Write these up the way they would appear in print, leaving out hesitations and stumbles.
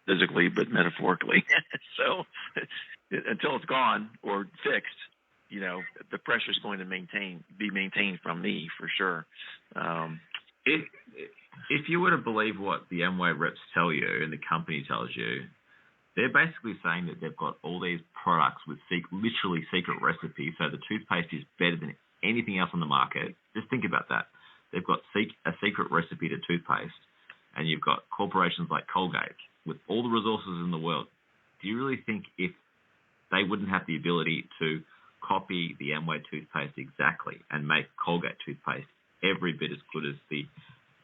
physically, but metaphorically. So until it's gone or fixed, the pressure is going to be maintained from me for sure. If you were to believe what the Amway reps tell you and the company tells you, they're basically saying that they've got all these products with literally secret recipes. So the toothpaste is better than anything else on the market. Just think about that. They've got a secret recipe to toothpaste, and you've got corporations like Colgate with all the resources in the world. Do you really think if they wouldn't have the ability to copy the Amway toothpaste exactly and make Colgate toothpaste every bit as good as the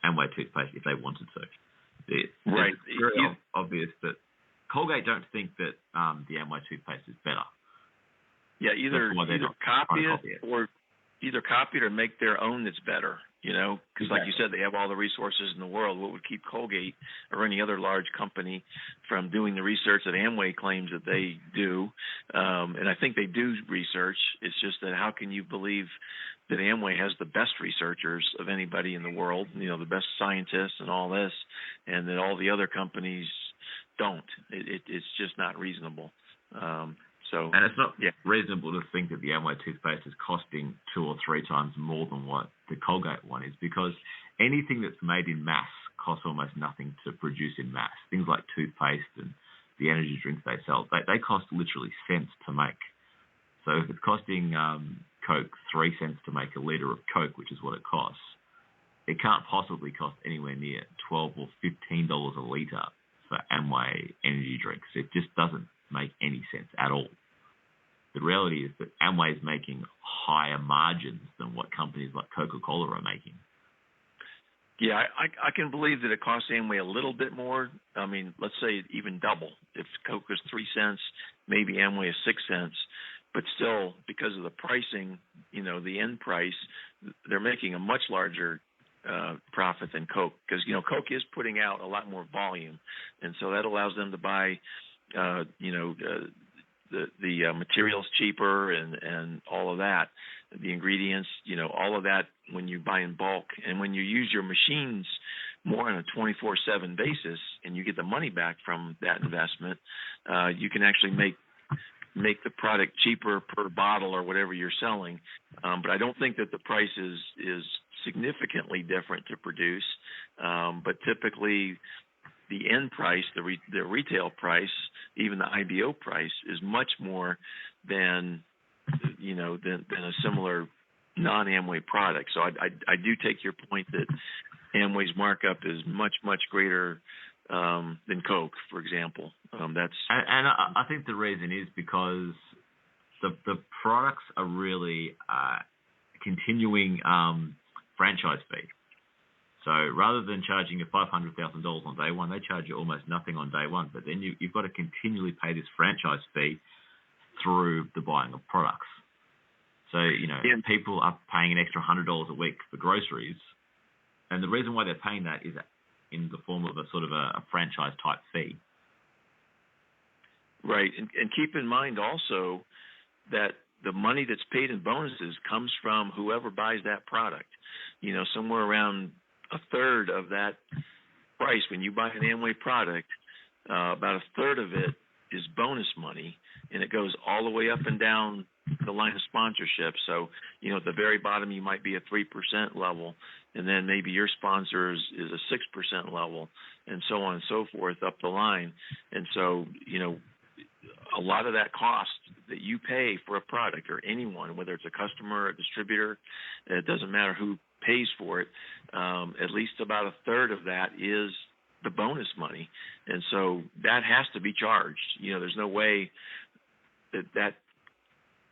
Amway toothpaste if they wanted to? Right. It's very obvious that Colgate don't think that the Amway toothpaste is better. Yeah, either copy it or make their own that's better. Because exactly. Like you said, they have all the resources in the world. What would keep Colgate or any other large company from doing the research that Amway claims that they do? And I think they do research. It's just that how can you believe that Amway has the best researchers of anybody in the world, the best scientists and all this, and that all the other companies don't? It's just not reasonable. And it's not reasonable to think that the Amway toothpaste is costing 2 or 3 times more than what the Colgate one is, because anything that's made in mass costs almost nothing to produce in mass. Things like toothpaste and the energy drinks they sell, they cost literally cents to make. So if it's costing Coke 3 cents to make a litre of Coke, which is what it costs, it can't possibly cost anywhere near $12 or $15 a litre for Amway energy drinks. It just doesn't make any sense at all. The reality is that Amway is making higher margins than what companies like Coca-Cola are making. Yeah, I can believe that it costs Amway a little bit more. I mean, let's say even double. If Coke is 3 cents, maybe Amway is 6 cents. But still, because of the pricing, the end price, they're making a much larger profit than Coke, because Coke is putting out a lot more volume, and so that allows them to buy the materials cheaper and all of that, the ingredients, all of that when you buy in bulk. And when you use your machines more on a 24/7 basis and you get the money back from that investment, you can actually make the product cheaper per bottle or whatever you're selling. But I don't think that the price is significantly different to produce. But typically the end price, the retail price, even the IBO price, is much more than a similar non-Amway product. So I do take your point that Amway's markup is much greater than Coke, for example. I think the reason is because the products are really continuing franchise fee. So rather than charging you $500,000 on day one, they charge you almost nothing on day one. But then you've got to continually pay this franchise fee through the buying of products. So, people are paying an extra $100 a week for groceries. And the reason why they're paying that is in the form of a sort of a franchise type fee. Right. And keep in mind also that the money that's paid in bonuses comes from whoever buys that product. Somewhere around a third of that price when you buy an Amway product, about a third of it is bonus money, and it goes all the way up and down the line of sponsorship. So, at the very bottom, you might be a 3% level, and then maybe your sponsor is a 6% level, and so on and so forth up the line. And so, a lot of that cost that you pay for a product, or anyone, whether it's a customer or a distributor, it doesn't matter who pays for it, at least about a third of that is the bonus money. And so that has to be charged. There's no way that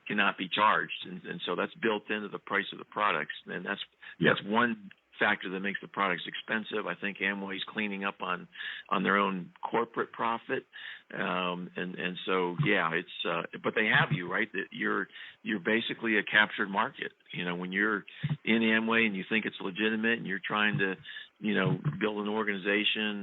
cannot be charged. And so that's built into the price of the products. And that's one factor that makes the products expensive. I think Amway's cleaning up on their own corporate profit. And so, it's, but they have you, right? That you're basically a captured market. When you're in Amway and you think it's legitimate and you're trying to, build an organization